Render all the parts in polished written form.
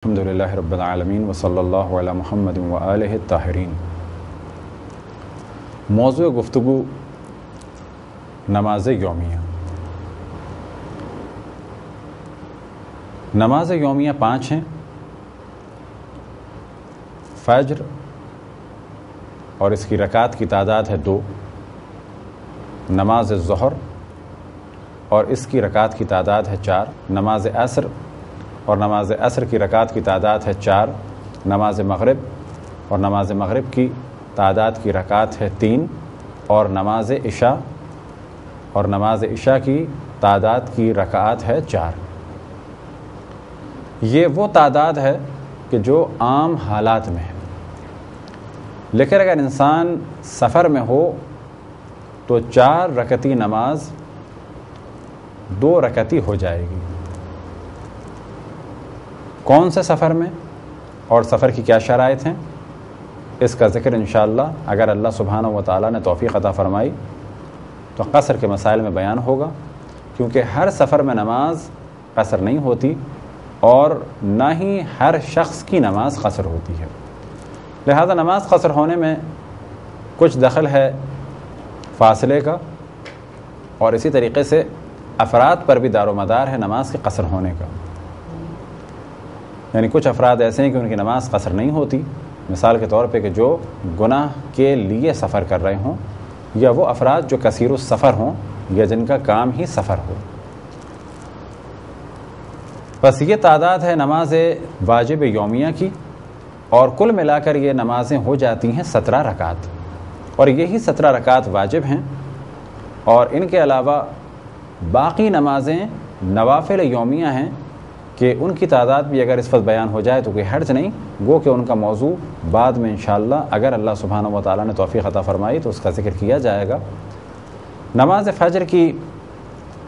الحمدللہ رب العالمین وصلی اللہ علی محمد وآلہ الطاہرین۔ موضوع گفتگو نماز یومیہ۔ نماز یومیہ 5 ہیں: فجر اور اس کی رکعت کی تعداد ہے 2، نماز ظہر اور اس کی رکعت کی تعداد ہے 4، نماز عصر اور نماز عصر کی رکعت کی تعداد ہے 4، نماز مغرب اور نماز مغرب کی تعداد کی رکعت ہے 3، اور نماز عشاء اور نماز عشاء کی تعداد کی رکعت ہے 4۔ یہ وہ تعداد ہے کہ جو عام حالات میں ہے، لیکن اگر انسان سفر میں ہو تو 4 رکعتی نماز 2 رکعتی ہو جائے گی۔ کون سے سفر میں اور سفر کی کیا شرائط ہیں، اس کا ذکر انشاءاللہ اگر اللہ سبحانہ و تعالیٰ نے توفیق عطا فرمائی تو قصر کے مسائل میں بیان ہوگا، کیونکہ ہر سفر میں نماز قصر نہیں ہوتی اور نہ ہی ہر شخص کی نماز قصر ہوتی ہے، لہذا نماز قصر ہونے میں کچھ دخل ہے فاصلے کا، اور اسی طریقے سے افراد پر بھی دار و مدار ہے نماز کے قصر ہونے کا۔ یعنی کچھ افراد ایسے ہیں کہ ان کی نماز قصر نہیں ہوتی، مثال کے طور پہ کہ جو گناہ کے لیے سفر کر رہے ہوں، یا وہ افراد جو کثیر السفر ہوں یا جن کا کام ہی سفر ہو۔ بس یہ تعداد ہے نماز واجب یومیہ کی، اور کل ملا کر یہ نمازیں ہو جاتی ہیں 17 رکعت، اور یہی 17 رکعت واجب ہیں، اور ان کے علاوہ باقی نمازیں نوافل یومیہ ہیں کہ ان کی تعداد بھی اگر اس وقت بیان ہو جائے تو کوئی حرج نہیں، گو کہ ان کا موضوع بعد میں انشاءاللہ اگر اللہ سبحانہ و تعالیٰ نے توفیق عطا فرمائی تو اس کا ذکر کیا جائے گا۔ نماز فجر کی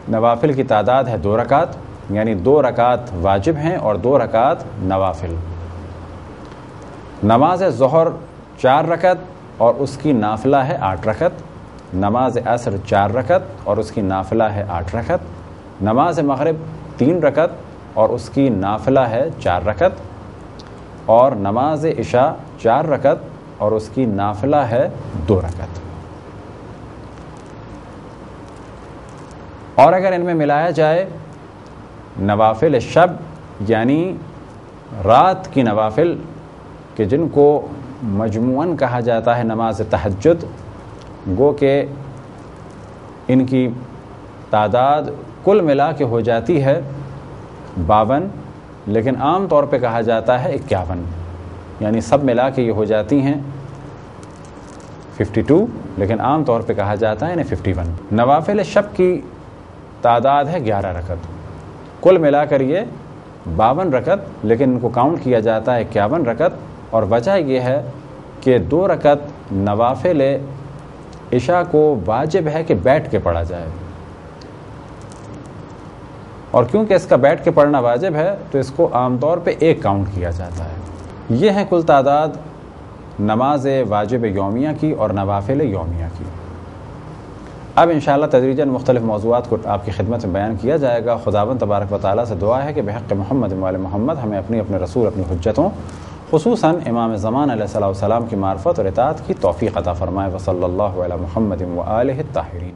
نوافل کی تعداد ہے 2 رکعت، یعنی 2 رکعت واجب ہیں اور 2 رکعت نوافل۔ نماز ظہر 4 رکعت اور اس کی نافلہ ہے 8 رکعت، نماز عصر 4 رکعت اور اس کی نافلہ ہے 8 رکعت، نماز مغرب 3 رکعت اور اس کی نافلہ ہے 4 رکعت، اور نماز عشاء 4 رکعت اور اس کی نافلہ ہے 2 رکعت۔ اور اگر ان میں ملایا جائے نوافل شب یعنی رات کی نوافل کہ جن کو مجموعاً کہا جاتا ہے نماز تہجد، گو کہ ان کی تعداد کل ملا کے ہو جاتی ہے 52، لیکن عام طور پہ کہا جاتا ہے 51، یعنی سب ملا کے یہ ہو جاتی ہیں 52، لیکن عام طور پہ کہا جاتا ہے 51۔ نوافل شب کی تعداد ہے 11 رکعت، کل ملا کر یہ 52 رکعت، لیکن ان کو کاؤنٹ کیا جاتا ہے 51 رکعت، اور وجہ یہ ہے کہ 2 رکعت نوافل عشاء کو واجب ہے کہ بیٹھ کے پڑھا جائے، اور کیونکہ اس کا بیٹھ کے پڑھنا واجب ہے تو اس کو عام طور پہ 1 کاؤنٹ کیا جاتا ہے۔ یہ ہے کل تعداد نماز واجب یومیہ کی اور نوافل یومیہ کی۔ اب انشاءاللہ تدریجاً مختلف موضوعات کو آپ کی خدمت میں بیان کیا جائے گا۔ خداوند تبارک و تعالیٰ سے دعا ہے کہ بحق محمد وآل محمد ہمیں اپنے رسول اپنی حجتوں خصوصاً امام زمان علیہ الصلوۃ والسلام کی معرفت اور اطاعت کی توفیق عطا فرمائے۔ وصلی اللہ علی محمد وآلہ الطاہرین۔